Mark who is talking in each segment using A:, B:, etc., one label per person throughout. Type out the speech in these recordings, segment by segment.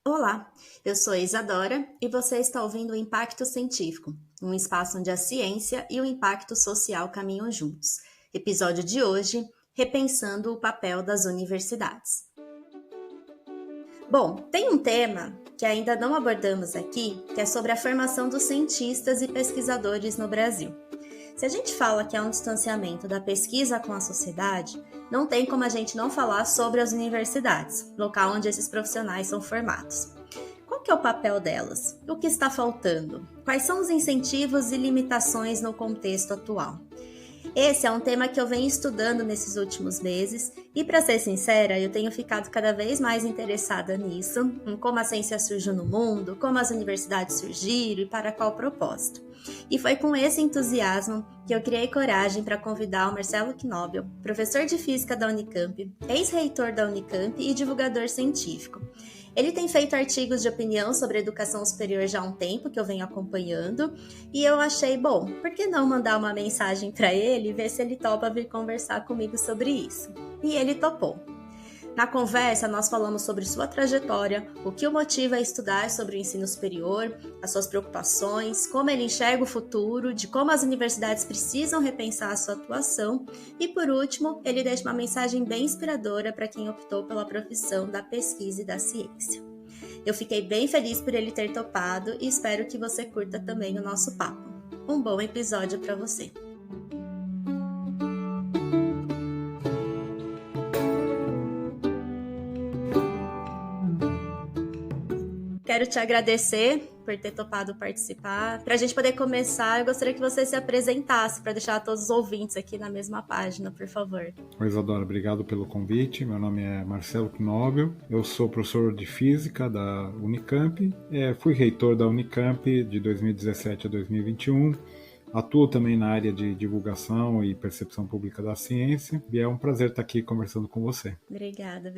A: Olá, eu sou Isadora e você está ouvindo o Impacto Científico, um espaço onde a ciência e o impacto social caminham juntos. Episódio de hoje, repensando o papel das universidades. Bom, tem um tema que ainda não abordamos aqui, que é sobre a formação dos cientistas e pesquisadores no Brasil. Se a gente fala que é um distanciamento da pesquisa com a sociedade, não tem como a gente não falar sobre as universidades, local onde esses profissionais são formados. Qual que é o papel delas? O que está faltando? Quais são os incentivos e limitações no contexto atual? Esse é um tema que eu venho estudando nesses últimos meses e, para ser sincera, eu tenho ficado cada vez mais interessada nisso, em como a ciência surgiu no mundo, como as universidades surgiram e para qual propósito. E foi com esse entusiasmo que eu criei coragem para convidar o Marcelo Knobel, professor de física da Unicamp, ex-reitor da Unicamp e divulgador científico. Ele tem feito artigos de opinião sobre educação superior já há um tempo que eu venho acompanhando e eu achei, bom, por que não mandar uma mensagem para ele e ver se ele topa vir conversar comigo sobre isso? E ele topou. Na conversa, nós falamos sobre sua trajetória, o que o motiva a estudar sobre o ensino superior, as suas preocupações, como ele enxerga o futuro, de como as universidades precisam repensar a sua atuação e, por último, ele deixa uma mensagem bem inspiradora para quem optou pela profissão da pesquisa e da ciência. Eu fiquei bem feliz por ele ter topado e espero que você curta também o nosso papo. Um bom episódio para você! Quero te agradecer por ter topado participar. Para a gente poder começar, eu gostaria que você se apresentasse para deixar todos os ouvintes aqui na mesma página, por favor.
B: Oi, Isadora, obrigado pelo convite. Meu nome é Marcelo Knobel, eu sou professor de Física da Unicamp, fui reitor da Unicamp de 2017 a 2021, atuo também na área de divulgação e percepção pública da ciência e é um prazer estar aqui conversando com você.
A: Obrigada.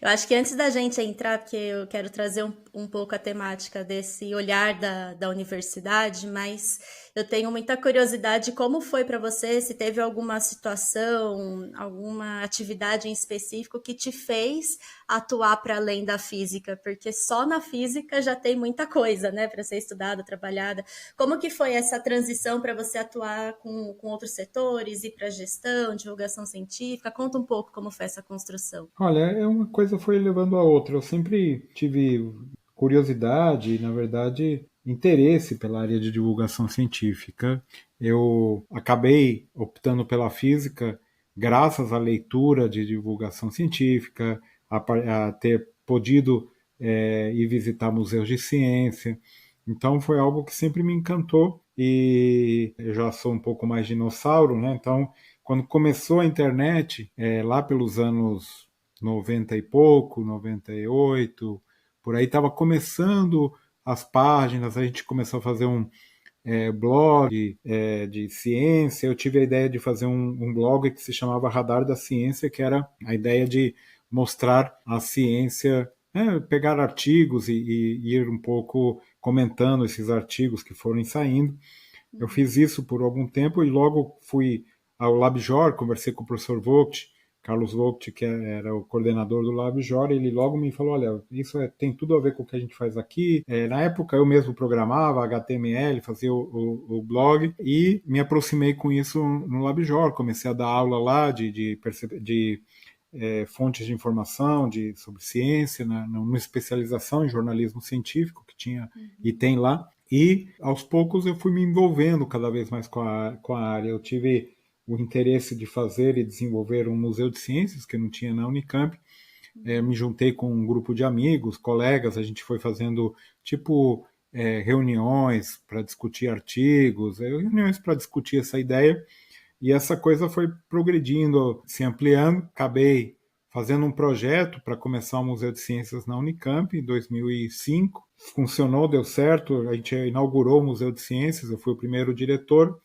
A: Eu acho que antes da gente entrar, porque eu quero trazer um pouco a temática desse olhar da universidade, mas eu tenho muita curiosidade de como foi para você, se teve alguma situação, alguma atividade em específico que te fez atuar para além da física, porque só na física já tem muita coisa, né, para ser estudada, trabalhada. Como que foi essa transição para você atuar com outros setores, ir para gestão, divulgação científica? Conta um pouco como foi essa construção.
B: Olha, uma coisa foi levando a outra. Eu sempre tive curiosidade e, na verdade, interesse pela área de divulgação científica. Eu acabei optando pela física graças à leitura de divulgação científica, a ter podido ir visitar museus de ciência. Então foi algo que sempre me encantou e eu já sou um pouco mais dinossauro, né? Então, quando começou a internet, lá pelos anos 90 e pouco, 98, por aí estava começando as páginas, a gente começou a fazer um blog de ciência. Eu tive a ideia de fazer um blog que se chamava Radar da Ciência, que era a ideia de mostrar a ciência, pegar artigos e ir um pouco comentando esses artigos que foram saindo. Eu fiz isso por algum tempo e logo fui ao LabJOR, conversei com o professor Vogt, Carlos Vogt, que era o coordenador do LabJOR, e ele logo me falou, olha, isso tem tudo a ver com o que a gente faz aqui. Na época eu mesmo programava HTML, fazia o blog, e me aproximei com isso no LabJOR, comecei a dar aula lá de fontes de informação sobre ciência, numa especialização em jornalismo científico que tinha e tem lá. E aos poucos eu fui me envolvendo cada vez mais com a área. Eu tive o interesse de fazer e desenvolver um museu de ciências que não tinha na Unicamp. Me juntei com um grupo de amigos, colegas, a gente foi fazendo tipo reuniões para discutir artigos, reuniões para discutir essa ideia. E essa coisa foi progredindo, se ampliando. Acabei fazendo um projeto para começar o Museu de Ciências na Unicamp em 2005. Funcionou, deu certo. A gente inaugurou o Museu de Ciências. Eu fui o primeiro diretor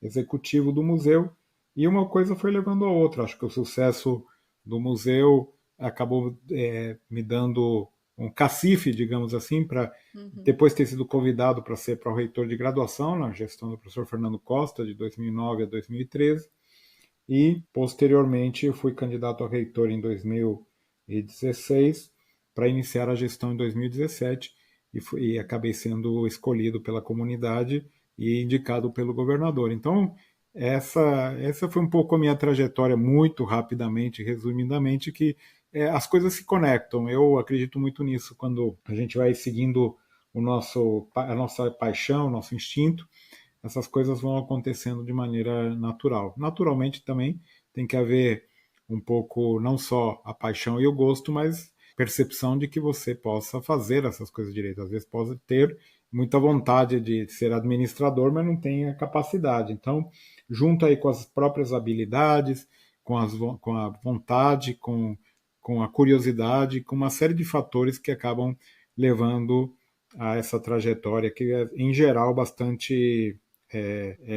B: executivo do museu. E uma coisa foi levando a outra. Acho que o sucesso do museu acabou me dando um cacife, digamos assim, para depois ter sido convidado para ser pró-reitor de graduação na gestão do professor Fernando Costa, de 2009 a 2013, e posteriormente eu fui candidato a reitor em 2016 para iniciar a gestão em 2017 e acabei sendo escolhido pela comunidade e indicado pelo governador. Então, essa foi um pouco a minha trajetória, muito rapidamente, resumidamente, que as coisas se conectam. Eu acredito muito nisso quando a gente vai seguindo a nossa paixão, o nosso instinto, essas coisas vão acontecendo de maneira natural. Naturalmente também tem que haver um pouco, não só a paixão e o gosto, mas percepção de que você possa fazer essas coisas direito. Às vezes pode ter muita vontade de ser administrador, mas não tem a capacidade. Então, junto aí com as próprias habilidades, com a vontade, com a curiosidade, com uma série de fatores que acabam levando a essa trajetória que é, em geral, bastante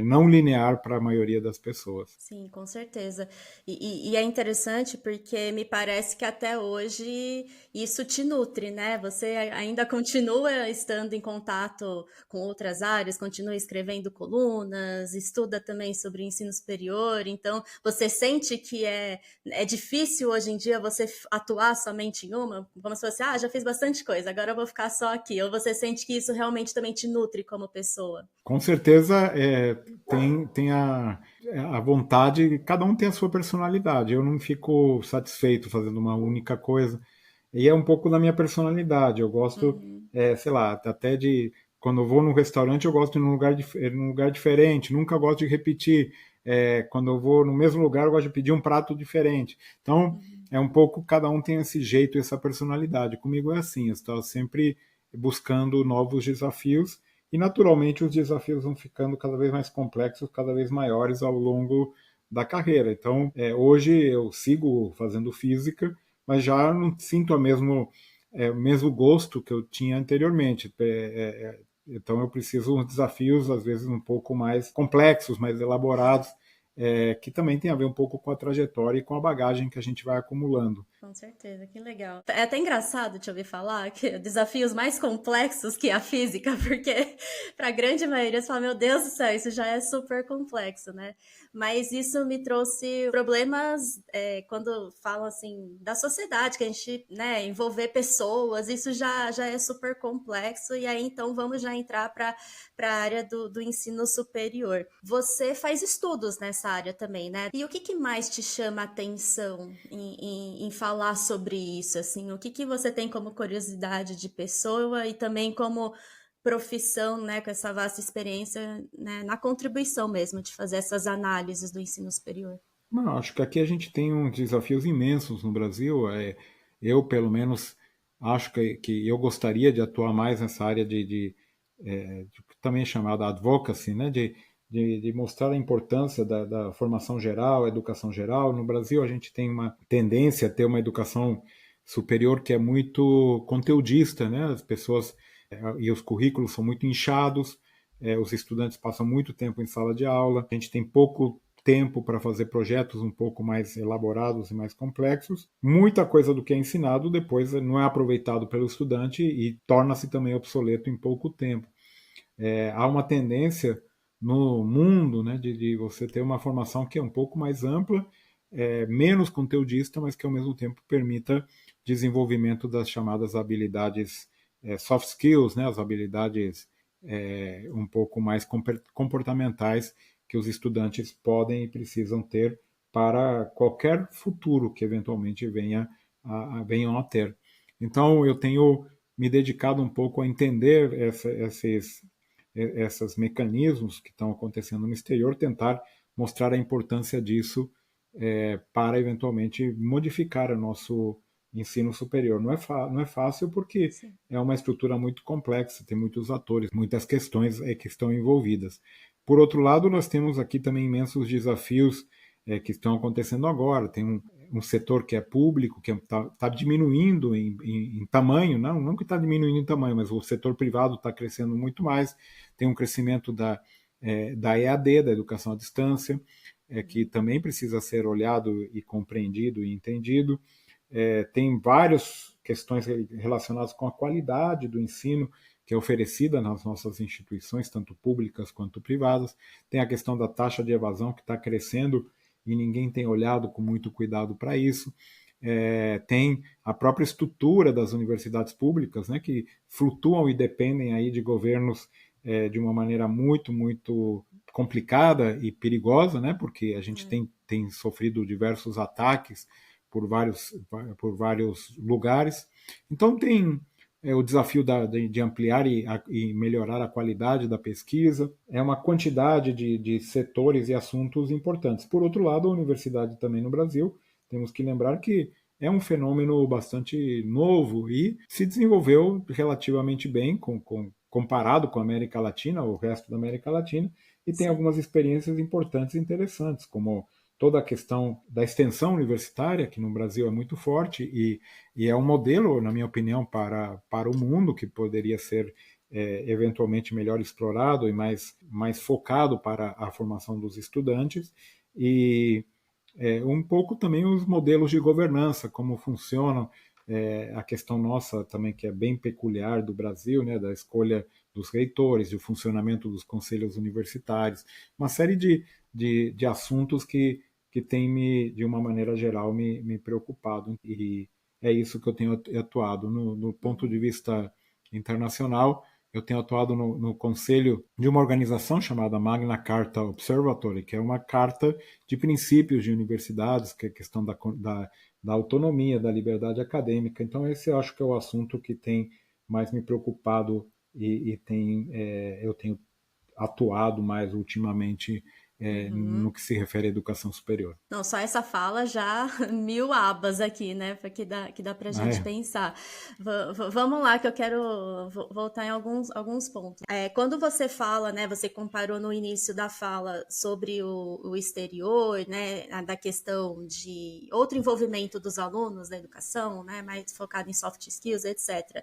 B: não linear para a maioria das pessoas.
A: Sim, com certeza. E é interessante porque me parece que até hoje isso te nutre, né? Você ainda continua estando em contato com outras áreas, continua escrevendo colunas, estuda também sobre ensino superior. Então, você sente que é difícil hoje em dia você atuar somente em uma? Como se fosse, já fiz bastante coisa, agora eu vou ficar só aqui. Ou você sente que isso realmente também te nutre como pessoa?
B: Com certeza tem a vontade, cada um tem a sua personalidade. Eu não fico satisfeito fazendo uma única coisa. E é um pouco da minha personalidade. Eu gosto,
A: Uhum.
B: sei lá, até de. Quando eu vou num restaurante, eu gosto de ir num lugar diferente, nunca gosto de repetir. Quando eu vou no mesmo lugar, eu gosto de pedir um prato diferente. Então,
A: Uhum.
B: é um pouco, cada um tem esse jeito e essa personalidade. Comigo é assim, eu estou sempre buscando novos desafios e, naturalmente, os desafios vão ficando cada vez mais complexos, cada vez maiores ao longo da carreira. Então, hoje eu sigo fazendo física, mas já não sinto o mesmo gosto que eu tinha anteriormente. Então eu preciso de desafios, às vezes, um pouco mais complexos, mais elaborados, que também tem a ver um pouco com a trajetória e com a bagagem que a gente vai acumulando.
A: Com certeza, que legal. É até engraçado te ouvir falar que desafios mais complexos que a física, porque para a grande maioria você fala, meu Deus do céu, isso já é super complexo, né? Mas isso me trouxe problemas quando falam assim da sociedade, que a gente, né, envolver pessoas, isso já é super complexo, e aí então vamos já entrar para a área do ensino superior. Você faz estudos nessa área também, né? E o que mais te chama a atenção em falar sobre isso, assim? O que você tem como curiosidade de pessoa e também como profissão, né, com essa vasta experiência, né, na contribuição mesmo de fazer essas análises do ensino superior?
B: Não, acho que aqui a gente tem uns desafios imensos no Brasil. Eu, pelo menos, acho que eu gostaria de atuar mais nessa área de também chamada advocacy, né? De mostrar a importância da formação geral, educação geral. No Brasil, a gente tem uma tendência a ter uma educação superior que é muito conteudista, né? As pessoas e os currículos são muito inchados, os estudantes passam muito tempo em sala de aula, a gente tem pouco tempo para fazer projetos um pouco mais elaborados e mais complexos. Muita coisa do que é ensinado depois não é aproveitado pelo estudante e torna-se também obsoleto em pouco tempo. Há uma tendência no mundo, né, de você ter uma formação que é um pouco mais ampla, menos conteudista, mas que ao mesmo tempo permita desenvolvimento das chamadas habilidades soft skills, né, as habilidades um pouco mais comportamentais que os estudantes podem e precisam ter para qualquer futuro que eventualmente venham a ter. Então, eu tenho me dedicado um pouco a entender esses mecanismos que estão acontecendo no exterior, tentar mostrar a importância disso para eventualmente modificar o nosso ensino superior. Não é fácil porque
A: Sim.
B: é uma estrutura muito complexa, tem muitos atores, muitas questões que estão envolvidas. Por outro lado, nós temos aqui também imensos desafios que estão acontecendo agora. Tem um setor que é público, que está diminuindo em tamanho, não que está diminuindo em tamanho, mas o setor privado está crescendo muito mais. Tem um crescimento da EAD, da educação à distância, que também precisa ser olhado e compreendido e entendido. Tem várias questões relacionadas com a qualidade do ensino que é oferecida nas nossas instituições, tanto públicas quanto privadas. Tem a questão da taxa de evasão que está crescendo e ninguém tem olhado com muito cuidado para isso. tem a própria estrutura das universidades públicas, né, que flutuam e dependem aí de governos de uma maneira muito, muito complicada e perigosa, né, porque a gente tem sofrido diversos ataques por vários lugares. Então tem o desafio de ampliar e melhorar a qualidade da pesquisa, é uma quantidade de setores e assuntos importantes. Por outro lado, a universidade também no Brasil, temos que lembrar que é um fenômeno bastante novo e se desenvolveu relativamente bem comparado com a América Latina, o resto da América Latina, e tem algumas experiências importantes e interessantes, como toda a questão da extensão universitária, que no Brasil é muito forte e é um modelo, na minha opinião, para o mundo, que poderia ser eventualmente melhor explorado e mais focado para a formação dos estudantes. E um pouco também os modelos de governança, como funcionam, a questão nossa também, que é bem peculiar do Brasil, né, da escolha dos reitores, do funcionamento dos conselhos universitários, uma série de assuntos que tem, de uma maneira geral, me preocupado. E é isso que eu tenho atuado. No ponto de vista internacional, eu tenho atuado no conselho de uma organização chamada Magna Carta Observatory, que é uma carta de princípios de universidades, que é a questão da autonomia, da liberdade acadêmica. Então, esse eu acho que é o assunto que tem mais me preocupado e eu tenho atuado mais ultimamente no que se refere à educação superior.
A: Não, só essa fala já 1000 abas aqui, né? Que dá pra gente pensar. Vamos lá, que eu quero voltar em alguns pontos. Quando você fala, né? Você comparou no início da fala sobre o exterior, né? Da questão de outro envolvimento dos alunos na educação, né? Mais focado em soft skills, etc.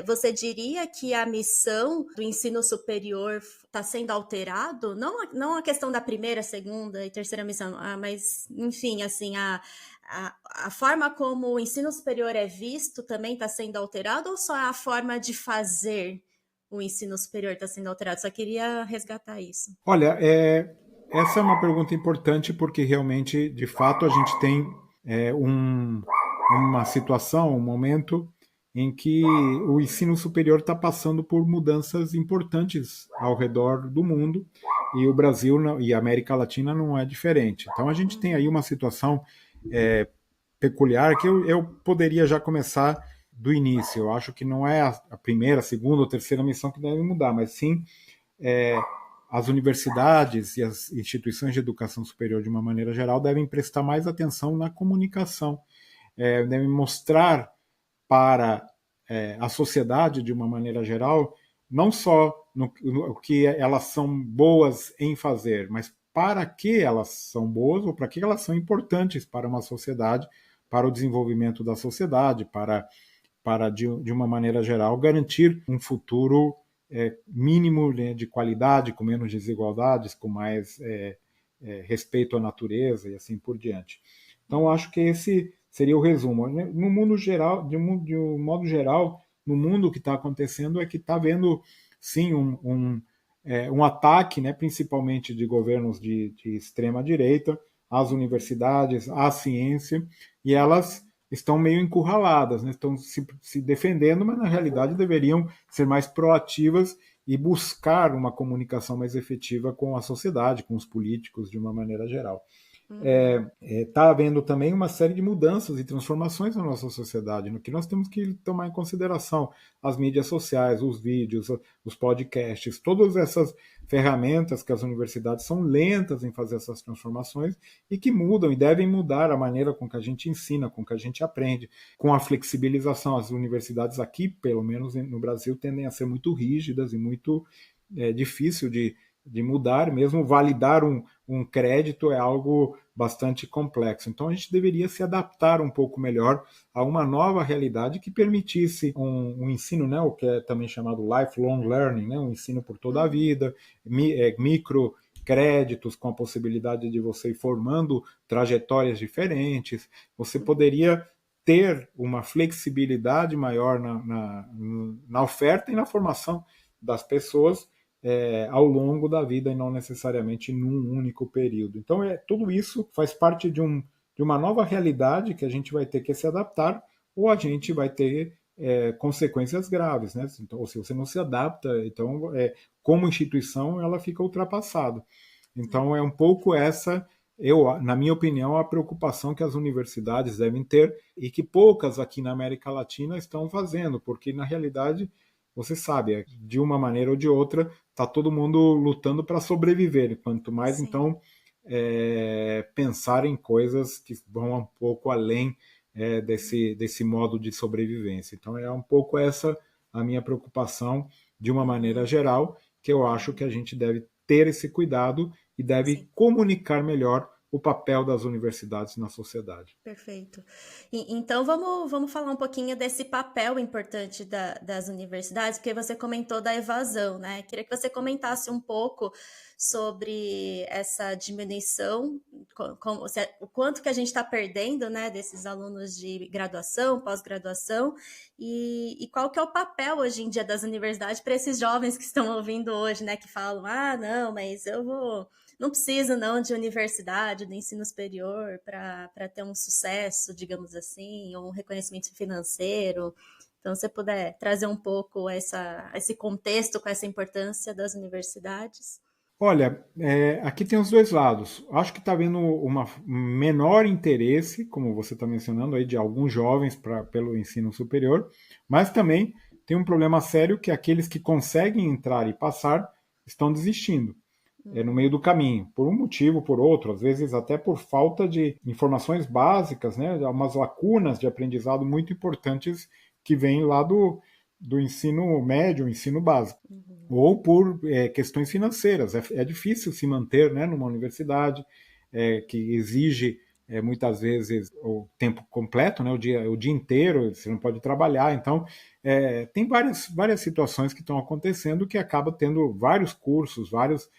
A: Você diria que a missão do ensino superior está sendo alterado? Não a questão da primeira, segunda e terceira missão, mas, enfim, assim, a forma como o ensino superior é visto também está sendo alterado, ou só a forma de fazer o ensino superior está sendo alterado? Só queria resgatar isso.
B: Olha, essa é uma pergunta importante, porque realmente, de fato, a gente tem uma situação, um momento em que o ensino superior está passando por mudanças importantes ao redor do mundo, e o Brasil e a América Latina não é diferente. Então a gente tem aí uma situação peculiar que eu poderia já começar do início. Eu acho que não é a primeira, a segunda ou terceira missão que deve mudar, mas sim as universidades e as instituições de educação superior, de uma maneira geral, devem prestar mais atenção na comunicação, devem mostrar para a sociedade, de uma maneira geral, não só no que elas são boas em fazer, mas para que elas são boas ou para que elas são importantes para uma sociedade, para o desenvolvimento da sociedade, para de uma maneira geral, garantir um futuro mínimo, né, de qualidade, com menos desigualdades, com mais respeito à natureza e assim por diante. Então, acho que esse seria o resumo. No mundo geral, de um modo geral, no mundo, o que está acontecendo é que está havendo, sim, um ataque, né, principalmente de governos de extrema-direita, às universidades, à ciência, e elas estão meio encurraladas, né, estão se defendendo, mas na realidade deveriam ser mais proativas e buscar uma comunicação mais efetiva com a sociedade, com os políticos, de uma maneira geral. Está havendo também uma série de mudanças e transformações na nossa sociedade, no que nós temos que tomar em consideração as mídias sociais, os vídeos, os podcasts, todas essas ferramentas que as universidades são lentas em fazer essas transformações e que mudam e devem mudar a maneira com que a gente ensina, com que a gente aprende, com a flexibilização. As universidades aqui, pelo menos no Brasil, tendem a ser muito rígidas e muito difícil de mudar, mesmo validar um crédito é algo bastante complexo. Então a gente deveria se adaptar um pouco melhor a uma nova realidade que permitisse um ensino, né, o que é também chamado lifelong learning, né, um ensino por toda a vida, micro créditos com a possibilidade de você ir formando trajetórias diferentes. Você poderia ter uma flexibilidade maior na oferta e na formação das pessoas ao longo da vida e não necessariamente num único período. Então, tudo isso faz parte de um de uma nova realidade que a gente vai ter que se adaptar, ou a gente vai ter consequências graves, né? Então, ou se você não se adapta, então, como instituição, ela fica ultrapassada. Então, é um pouco essa, na minha opinião, a preocupação que as universidades devem ter e que poucas aqui na América Latina estão fazendo, porque, na realidade, você sabe, de uma maneira ou de outra, está todo mundo lutando para sobreviver. Quanto mais,
A: Sim.
B: então, pensar em coisas que vão um pouco além desse modo de sobrevivência. Então, é um pouco essa a minha preocupação, de uma maneira geral, que eu acho que a gente deve ter esse cuidado e
A: Sim.
B: deve comunicar melhor o papel das universidades na sociedade.
A: Perfeito. Então vamos falar um pouquinho desse papel importante das universidades, porque você comentou da evasão, né? Queria que você comentasse um pouco sobre essa diminuição, o quanto que a gente está perdendo, né, desses alunos de graduação, pós-graduação, e qual que é o papel hoje em dia das universidades para esses jovens que estão ouvindo hoje, né, que falam, não, mas não preciso não de universidade, do ensino superior para ter um sucesso, digamos assim, ou um reconhecimento financeiro. Então, se você puder trazer um pouco esse contexto com essa importância das universidades.
B: Olha, aqui tem os dois lados. Acho que está havendo um menor interesse, como você está mencionando, aí, de alguns jovens pelo ensino superior, mas também tem um problema sério que aqueles que conseguem entrar e passar estão desistindo no meio do caminho, por um motivo, por outro, às vezes até por falta de informações básicas, né, umas lacunas de aprendizado muito importantes que vêm lá do ensino médio, ensino básico, ou por questões financeiras. É difícil se manter, né, numa universidade que exige muitas vezes o tempo completo, né, o dia inteiro, você não pode trabalhar. Então, tem várias situações que estão acontecendo que acaba tendo vários cursos, vários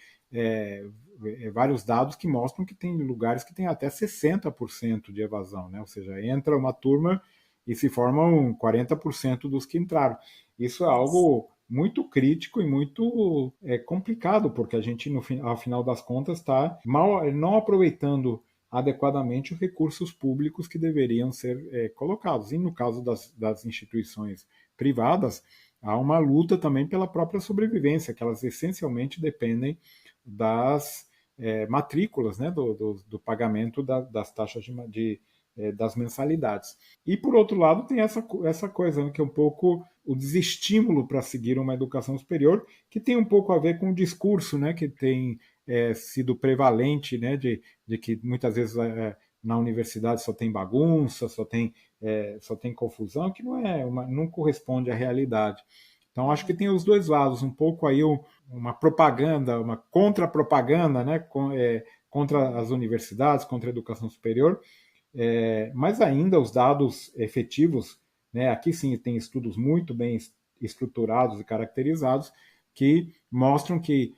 B: dados que mostram que tem lugares que tem até 60% de evasão, né? Ou seja, entra uma turma e se formam 40% dos que entraram. Isso é algo muito crítico e muito complicado, porque a gente, ao final das contas, está não aproveitando adequadamente os recursos públicos que deveriam ser colocados. E no caso das instituições privadas, há uma luta também pela própria sobrevivência, que elas essencialmente dependem das matrículas, né, do pagamento das taxas das mensalidades. E, por outro lado, tem essa coisa, né, que é um pouco o desestímulo para seguir uma educação superior, que tem um pouco a ver com o discurso, né, que tem sido prevalente, né, de que muitas vezes na universidade só tem bagunça, só tem confusão, que não corresponde à realidade. Então, acho que tem os dois lados, um pouco aí uma propaganda, uma contra-propaganda, né, contra as universidades, contra a educação superior, mas ainda os dados efetivos, né, aqui sim tem estudos muito bem estruturados e caracterizados, que mostram que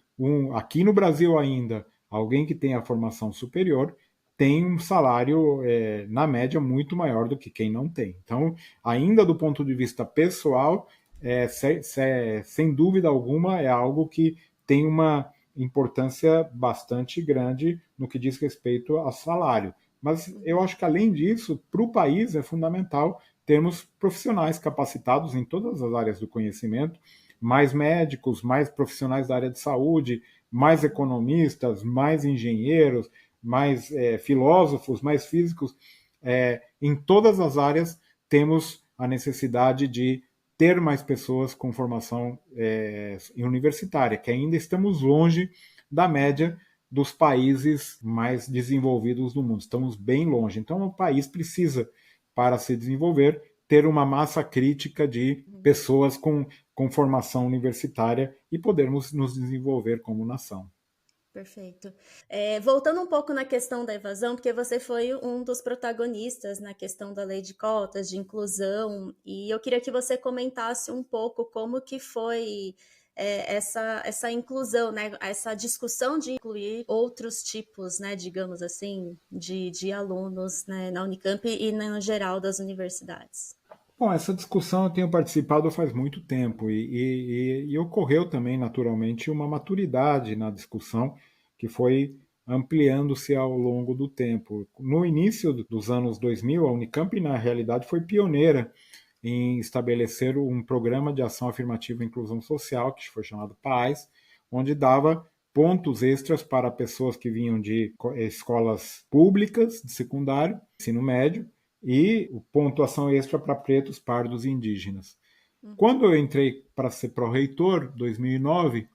B: aqui no Brasil ainda, alguém que tem a formação superior tem um salário, na média, muito maior do que quem não tem. Então, ainda do ponto de vista pessoal, sem dúvida alguma, é algo que tem uma importância bastante grande no que diz respeito ao salário. Mas eu acho que, além disso, para o país é fundamental termos profissionais capacitados em todas as áreas do conhecimento, mais médicos, mais profissionais da área de saúde, mais economistas, mais engenheiros, mais filósofos, mais físicos. Em todas as áreas temos a necessidade de ter mais pessoas com formação universitária, que ainda estamos longe da média dos países mais desenvolvidos do mundo. Estamos bem longe. Então, o país precisa, para se desenvolver, ter uma massa crítica de pessoas com formação universitária e podermos nos desenvolver como nação.
A: Perfeito. Voltando um pouco na questão da evasão, porque você foi um dos protagonistas na questão da lei de cotas, de inclusão, e eu queria que você comentasse um pouco como que foi essa inclusão, né, essa discussão de incluir outros tipos, né, digamos assim, de alunos, né, na Unicamp e no geral das universidades.
B: Bom, essa discussão eu tenho participado faz muito tempo e ocorreu também, naturalmente, uma maturidade na discussão que foi ampliando-se ao longo do tempo. No início dos anos 2000, a Unicamp, na realidade, foi pioneira em estabelecer um programa de ação afirmativa e inclusão social, que foi chamado PAIS, onde dava pontos extras para pessoas que vinham de escolas públicas de secundário, ensino médio, e pontuação extra para pretos, pardos e indígenas. Quando eu entrei para ser pró-reitor, em 2009,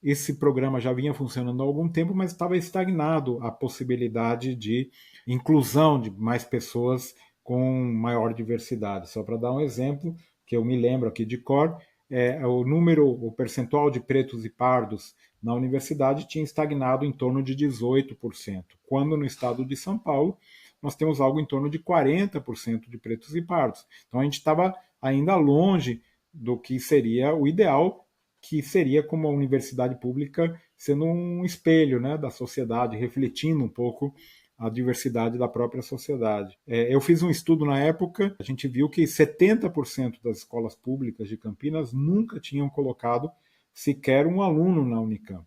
B: esse programa já vinha funcionando há algum tempo, mas estava estagnado a possibilidade de inclusão de mais pessoas com maior diversidade. Só para dar um exemplo, que eu me lembro aqui de cor, o percentual de pretos e pardos na universidade tinha estagnado em torno de 18%, quando no estado de São Paulo nós temos algo em torno de 40% de pretos e pardos. Então a gente estava ainda longe do que seria o ideal, que seria como a universidade pública sendo um espelho, né, da sociedade, refletindo um pouco a diversidade da própria sociedade. Eu fiz um estudo na época, a gente viu que 70% das escolas públicas de Campinas nunca tinham colocado sequer um aluno na Unicamp.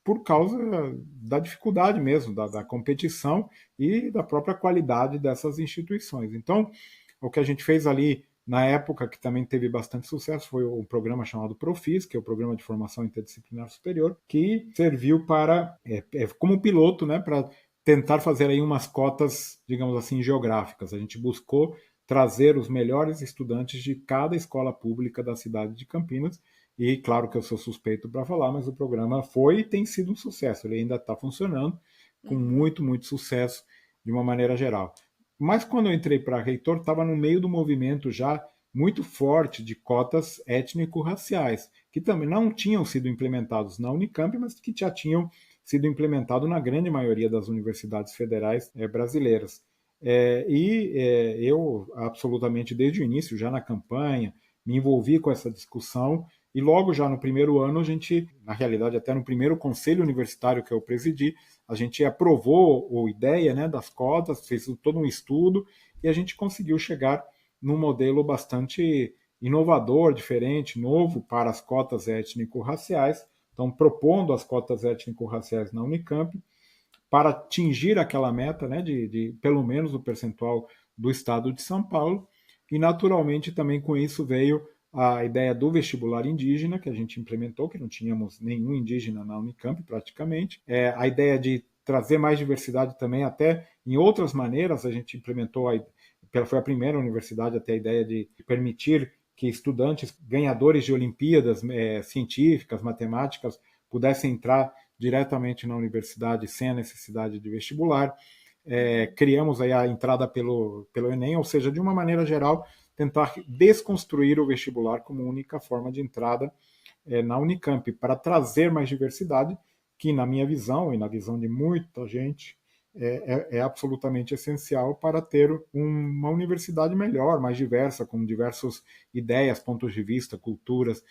B: Por causa da dificuldade mesmo, da competição e da própria qualidade dessas instituições. Então, o que a gente fez ali na época, que também teve bastante sucesso, foi um programa chamado Profis, que é o Programa de Formação Interdisciplinar Superior, que serviu para, como piloto, né, para tentar fazer aí umas cotas, digamos assim, geográficas. A gente buscou trazer os melhores estudantes de cada escola pública da cidade de Campinas, e claro que eu sou suspeito para falar, mas o programa foi e tem sido um sucesso. Ele ainda está funcionando com muito, muito sucesso de uma maneira geral. Mas quando eu entrei para reitor, estava no meio do movimento já muito forte de cotas étnico-raciais, que também não tinham sido implementados na Unicamp, mas que já tinham sido implementados na grande maioria das universidades federais brasileiras. Eu, absolutamente desde o início, já na campanha, me envolvi com essa discussão, e logo já no primeiro ano, a gente, na realidade até no primeiro conselho universitário que eu presidi, a gente aprovou a ideia, né, das cotas, fez todo um estudo, e a gente conseguiu chegar num modelo bastante inovador, diferente, novo para as cotas étnico-raciais. Então, propondo as cotas étnico-raciais na Unicamp, para atingir aquela meta, né, de pelo menos o percentual do estado de São Paulo, e naturalmente também com isso veio a ideia do vestibular indígena, que a gente implementou, que não tínhamos nenhum indígena na Unicamp praticamente, a ideia de trazer mais diversidade também, até em outras maneiras, a gente implementou, foi a primeira universidade a ter a ideia de permitir que estudantes ganhadores de Olimpíadas científicas, matemáticas, pudessem entrar diretamente na universidade sem a necessidade de vestibular. Criamos aí a entrada pelo Enem, ou seja, de uma maneira geral, tentar desconstruir o vestibular como única forma de entrada na Unicamp, para trazer mais diversidade, que na minha visão e na visão de muita gente é absolutamente essencial para ter uma universidade melhor, mais diversa, com diversas ideias, pontos de vista, culturas,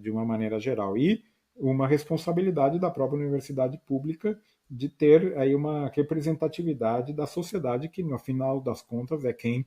B: de uma maneira geral. E uma responsabilidade da própria universidade pública de ter aí uma representatividade da sociedade, que no final das contas é quem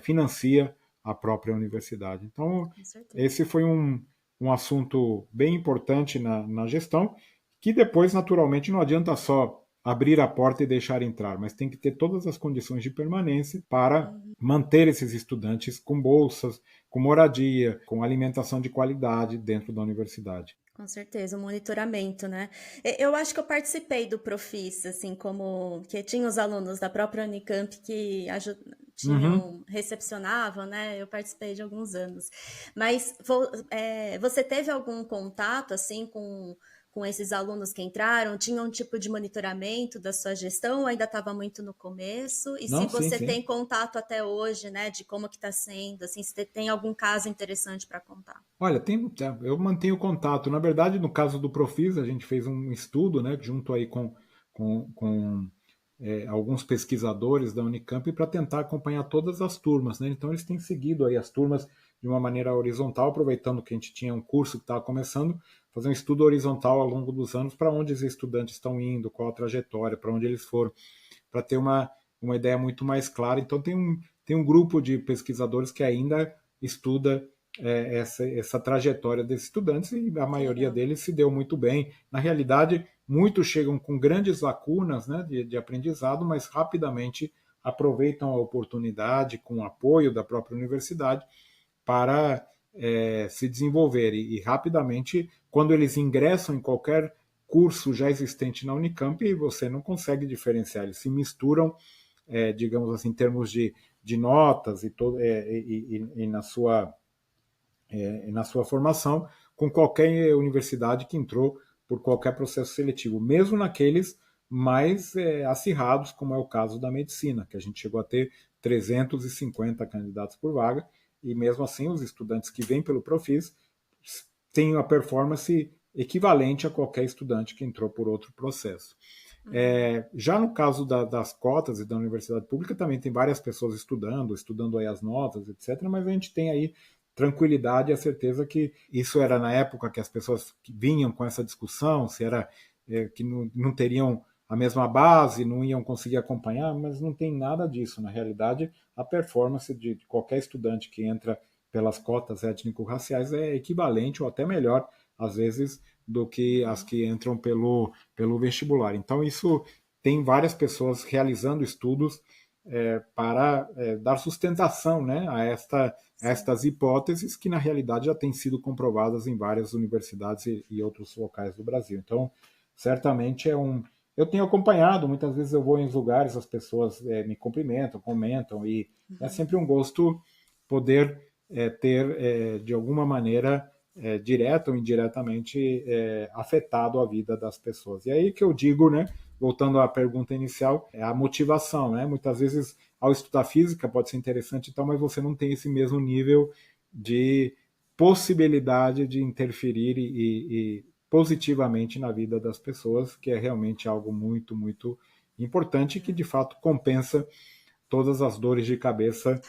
B: financia a própria universidade. Então, esse foi um assunto bem importante na gestão, que depois, naturalmente, não adianta só abrir a porta e deixar entrar, mas tem que ter todas as condições de permanência para manter esses estudantes com bolsas, com moradia, com alimentação de qualidade dentro da universidade.
A: Com certeza, o monitoramento, né? Eu acho que eu participei do Profis, assim, como que tinha os alunos da própria Unicamp que recepcionavam, né? Eu participei de alguns anos. Mas você teve algum contato, assim, com esses alunos que entraram? Tinha um tipo de monitoramento da sua gestão ou ainda estava muito no começo? E
B: Não,
A: se você
B: sim.
A: tem contato até hoje, né, de como que está sendo, assim, se tem algum caso interessante para contar?
B: Olha, eu mantenho contato. Na verdade, no caso do Profis, a gente fez um estudo, né, junto aí com alguns pesquisadores da Unicamp, para tentar acompanhar todas as turmas, né? Então, eles têm seguido aí as turmas de uma maneira horizontal, aproveitando que a gente tinha um curso que estava começando, fazer um estudo horizontal ao longo dos anos para onde os estudantes estão indo, qual a trajetória, para onde eles foram, para ter uma ideia muito mais clara. Então, tem um grupo de pesquisadores que ainda estuda essa trajetória desses estudantes, e a
A: Que
B: maioria
A: legal.
B: deles se deu muito bem. Na realidade, muitos chegam com grandes lacunas, né, de aprendizado, mas rapidamente aproveitam a oportunidade, com o apoio da própria universidade, para se desenvolver. E rapidamente, quando eles ingressam em qualquer curso já existente na Unicamp, você não consegue diferenciar, eles se misturam, digamos assim, em termos de notas e na sua formação, com qualquer universidade que entrou por qualquer processo seletivo, mesmo naqueles mais acirrados, como é o caso da medicina, que a gente chegou a ter 350 candidatos por vaga, e mesmo assim os estudantes que vêm pelo Profis têm uma performance equivalente a qualquer estudante que entrou por outro processo.
A: Uhum.
B: Já no caso das cotas e da universidade pública, também tem várias pessoas estudando aí as notas, etc., mas a gente tem aí tranquilidade e a certeza que isso era na época que as pessoas que vinham com essa discussão, se era que não teriam a mesma base, não iam conseguir acompanhar, mas não tem nada disso. Na realidade, a performance de qualquer estudante que entra pelas cotas étnico-raciais é equivalente ou até melhor, às vezes, do que as
A: Uhum.
B: que entram pelo vestibular. Então, isso tem várias pessoas realizando estudos para dar sustentação, né, a
A: Sim.
B: estas hipóteses que, na realidade, já têm sido comprovadas em várias universidades e outros locais do Brasil. Então, certamente Eu tenho acompanhado, muitas vezes eu vou em lugares, as pessoas me cumprimentam, comentam, e é
A: Uhum.
B: sempre um gosto poder ter, de alguma maneira, direta ou indiretamente, afetado a vida das pessoas. E aí que eu digo, né, voltando à pergunta inicial, é a motivação, né? Muitas vezes, ao estudar física pode ser interessante e tal, mas você não tem esse mesmo nível de possibilidade de interferir e positivamente na vida das pessoas, que é realmente algo muito, muito importante, que de fato compensa todas as dores de cabeça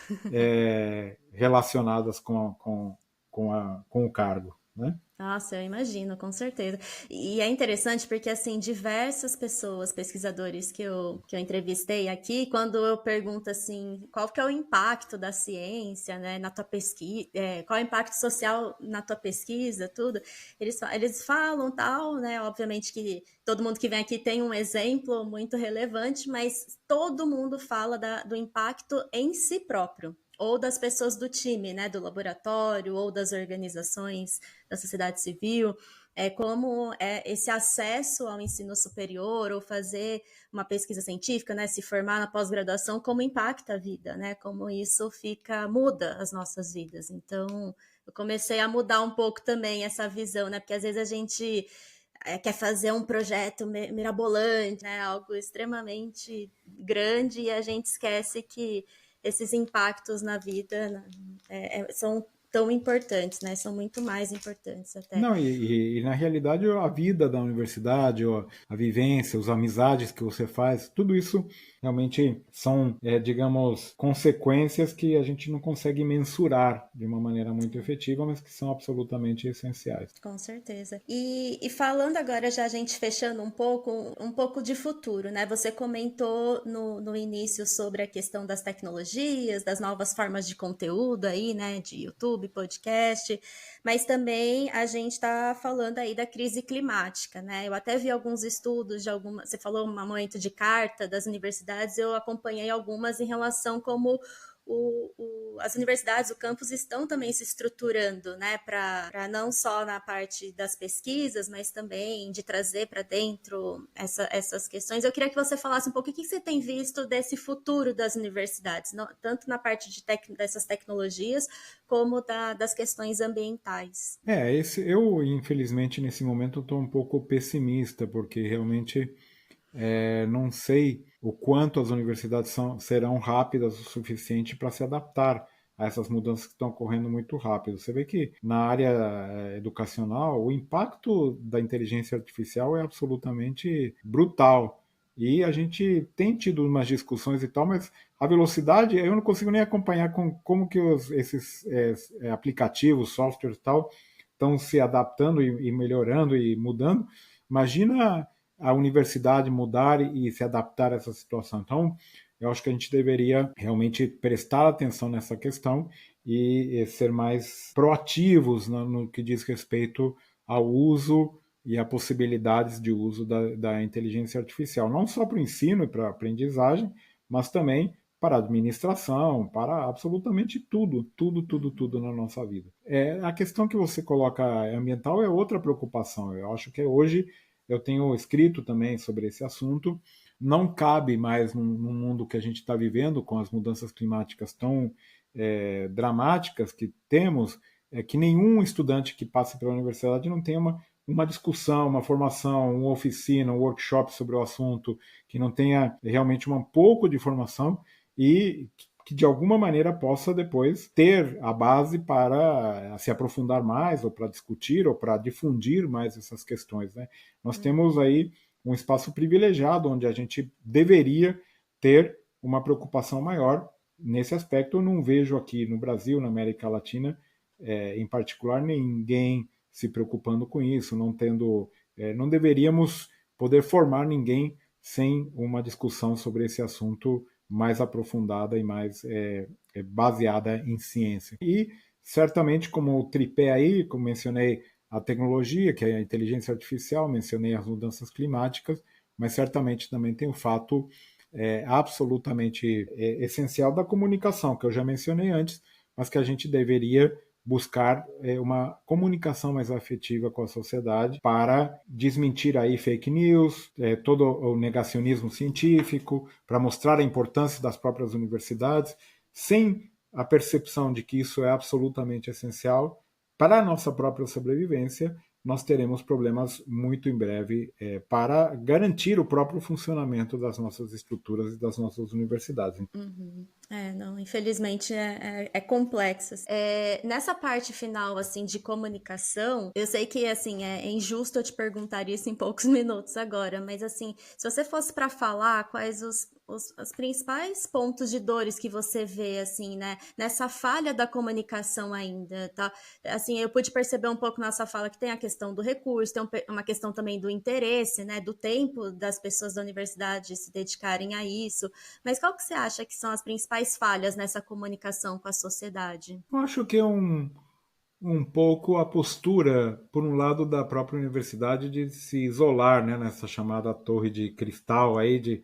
B: relacionadas com o cargo, né?
A: Nossa, eu imagino, com certeza. E é interessante porque, assim, diversas pessoas, pesquisadores que eu entrevistei aqui, quando eu pergunto, assim, qual que é o impacto da ciência, né, na tua pesquisa, qual é o impacto social na tua pesquisa, tudo, eles falam tal, né, obviamente que todo mundo que vem aqui tem um exemplo muito relevante, mas todo mundo fala do impacto em si próprio, ou das pessoas do time, né, do laboratório, ou das organizações da sociedade civil, como esse acesso ao ensino superior ou fazer uma pesquisa científica, né, se formar na pós-graduação, como impacta a vida, né, como isso muda as nossas vidas. Então, eu comecei a mudar um pouco também essa visão, né, porque às vezes a gente quer fazer um projeto mirabolante, né, algo extremamente grande, e a gente esquece que esses impactos na vida, né, são tão importantes, né? São muito mais importantes até.
B: Não, e na realidade a vida da universidade, a vivência, as amizades que você faz, tudo isso realmente são, digamos, consequências que a gente não consegue mensurar de uma maneira muito
A: Sim.
B: efetiva, mas que são absolutamente essenciais.
A: Com certeza. E falando agora, já a gente fechando um pouco de futuro, né? Você comentou no início sobre a questão das tecnologias, das novas formas de conteúdo aí, né? De YouTube, podcast, mas também a gente está falando aí da crise climática, né? Eu até vi alguns estudos de alguma. Você falou um momento de carta das universidades, eu acompanhei algumas em relação como as universidades, o campus estão também se estruturando, né, para não só na parte das pesquisas, mas também de trazer para dentro essas questões. Eu queria que você falasse um pouco o que você tem visto desse futuro das universidades, tanto na parte dessas tecnologias, como das questões ambientais.
B: Eu infelizmente nesse momento estou um pouco pessimista, porque realmente não sei o quanto as universidades serão rápidas o suficiente para se adaptar a essas mudanças que estão ocorrendo muito rápido. Você vê que na área educacional o impacto da inteligência artificial é absolutamente brutal. E a gente tem tido umas discussões e tal, mas a velocidade eu não consigo nem acompanhar como que esses aplicativos, softwares e tal, estão se adaptando e melhorando e mudando. Imagina a universidade mudar e se adaptar a essa situação. Então, eu acho que a gente deveria realmente prestar atenção nessa questão e ser mais proativos no que diz respeito ao uso e a possibilidades de uso da inteligência artificial, não só para o ensino e para a aprendizagem, mas também para a administração, para absolutamente tudo, tudo, tudo, tudo na nossa vida. A questão que você coloca ambiental é outra preocupação. Eu acho que hoje eu tenho escrito também sobre esse assunto. Não cabe mais no mundo que a gente está vivendo, com as mudanças climáticas tão dramáticas que temos, que nenhum estudante que passe pela universidade não tenha uma discussão, uma formação, uma oficina, um workshop sobre o assunto, que não tenha realmente um pouco de formação e que de alguma maneira possa depois ter a base para se aprofundar mais, ou para discutir, ou para difundir mais essas questões, né? Nós temos aí um espaço privilegiado onde a gente deveria ter uma preocupação maior nesse aspecto. Eu não vejo aqui no Brasil, na América Latina, em particular, ninguém se preocupando com isso, não deveríamos poder formar ninguém sem uma discussão sobre esse assunto mais aprofundada e mais baseada em ciência. E certamente, como o tripé aí, como mencionei, a tecnologia, que é a inteligência artificial, mencionei as mudanças climáticas, mas certamente também tem o fato absolutamente essencial da comunicação, que eu já mencionei antes, mas que a gente deveria buscar uma comunicação mais afetiva com a sociedade para desmentir aí fake news, todo o negacionismo científico, para mostrar a importância das próprias universidades, sem a percepção de que isso é absolutamente essencial para a nossa própria sobrevivência. Nós teremos problemas muito em breve para garantir o próprio funcionamento das nossas estruturas e das nossas universidades.
A: Uhum. Não, infelizmente é complexo. Nessa parte final, assim, de comunicação, eu sei que, assim, é injusto eu te perguntar isso em poucos minutos agora, mas, assim, se você fosse para falar quais os principais pontos de dores que você vê, assim, né, nessa falha da comunicação ainda, tá? Assim, eu pude perceber um pouco nessa fala que tem a questão do recurso, tem uma questão também do interesse, né, do tempo das pessoas da universidade se dedicarem a isso, mas qual que você acha que são as principais falhas nessa comunicação com a sociedade?
B: Eu acho que é um pouco a postura, por um lado, da própria universidade de se isolar, né, nessa chamada torre de cristal aí,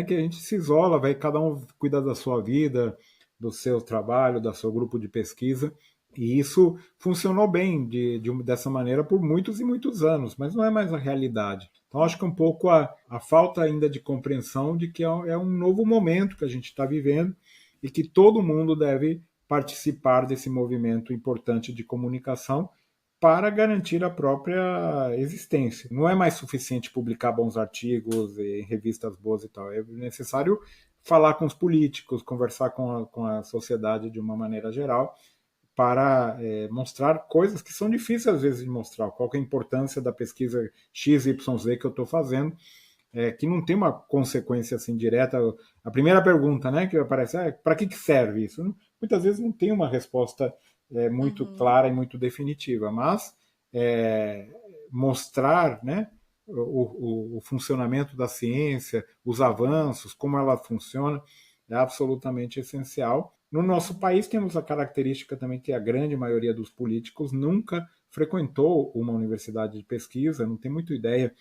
B: que a gente se isola, vai cada um cuida da sua vida, do seu trabalho, do seu grupo de pesquisa, e isso funcionou bem dessa maneira por muitos e muitos anos, mas não é mais a realidade. Então acho que um pouco a falta ainda de compreensão de que é um novo momento que a gente está vivendo e que todo mundo deve participar desse movimento importante de comunicação para garantir a própria existência. Não é mais suficiente publicar bons artigos em revistas boas e tal. É necessário falar com os políticos, conversar com a sociedade de uma maneira geral, para mostrar coisas que são difíceis às vezes de mostrar. Qual é a importância da pesquisa XYZ que eu estou fazendo, que não tem uma consequência assim direta. A primeira pergunta, né, que aparece é para que serve isso? Muitas vezes não tem uma resposta muito clara e muito definitiva, mas mostrar, né, o funcionamento da ciência, os avanços, como ela funciona, é absolutamente essencial. No nosso país temos a característica também que a grande maioria dos políticos nunca frequentou uma universidade de pesquisa, não tem muita ideia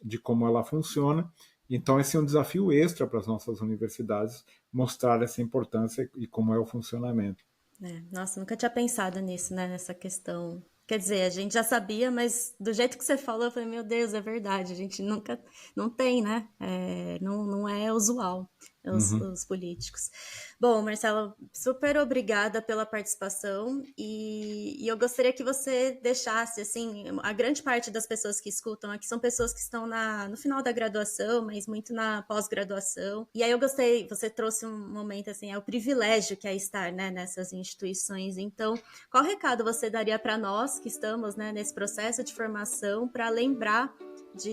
B: de como ela funciona. Então esse é um desafio extra para as nossas universidades, mostrar essa importância e como é o funcionamento.
A: Nossa, nunca tinha pensado nisso, né, nessa questão. Quer dizer, a gente já sabia, mas do jeito que você falou, eu falei, meu Deus, é verdade, a gente nunca, não tem, né, não é usual os políticos. Bom, Marcelo, super obrigada pela participação e eu gostaria que você deixasse, assim, a grande parte das pessoas que escutam aqui são pessoas que estão no final da graduação, mas muito na pós-graduação, e aí eu gostei, você trouxe um momento, assim, é o privilégio que é estar, né, nessas instituições, então, qual recado você daria para nós que estamos, né, nesse processo de formação para lembrar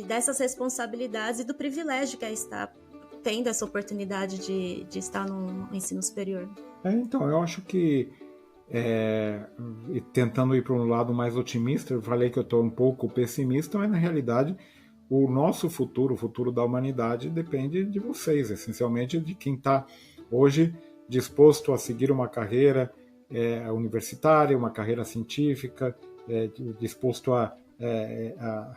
A: dessas responsabilidades e do privilégio que é estar tendo essa oportunidade de estar no ensino superior?
B: Então, eu acho que tentando ir para um lado mais otimista, eu falei que eu estou um pouco pessimista, mas na realidade o nosso futuro, o futuro da humanidade, depende de vocês, essencialmente de quem está hoje disposto a seguir uma carreira universitária, uma carreira científica, disposto a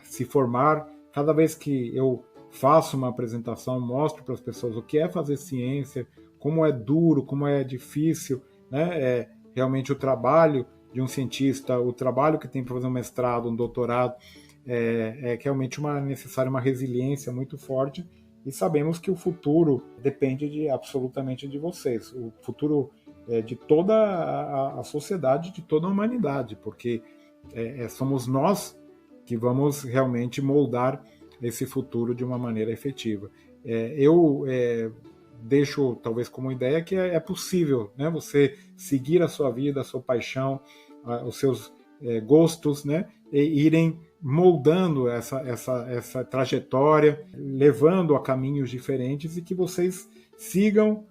B: se formar. Cada vez que eu faço uma apresentação, mostro para as pessoas o que é fazer ciência, como é duro, como é difícil, né? Realmente o trabalho de um cientista, o trabalho que tem para fazer um mestrado, um doutorado, é realmente necessária uma resiliência muito forte, e sabemos que o futuro depende absolutamente de vocês, o futuro de toda a sociedade, de toda a humanidade, porque somos nós que vamos realmente moldar esse futuro de uma maneira efetiva. Eu deixo talvez como ideia que é possível, né, você seguir a sua vida, a sua paixão, os seus gostos, né, e irem moldando essa trajetória, levando a caminhos diferentes, e que vocês sigam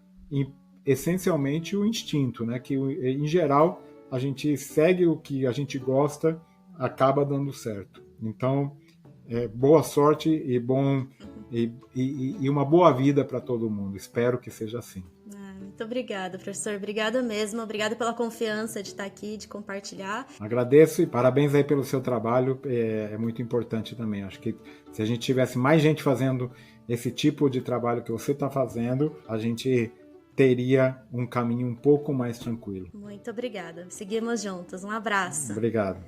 B: essencialmente o instinto, né, que em geral a gente segue o que a gente gosta, acaba dando certo. Então, boa sorte e uma boa vida para todo mundo. Espero que seja assim.
A: Muito obrigada, professor. Obrigada mesmo. Obrigada pela confiança de estar aqui, de compartilhar.
B: Agradeço e parabéns aí pelo seu trabalho. É muito importante também. Acho que se a gente tivesse mais gente fazendo esse tipo de trabalho que você está fazendo, a gente teria um caminho um pouco mais tranquilo.
A: Muito obrigada. Seguimos juntos. Um abraço.
B: Obrigado.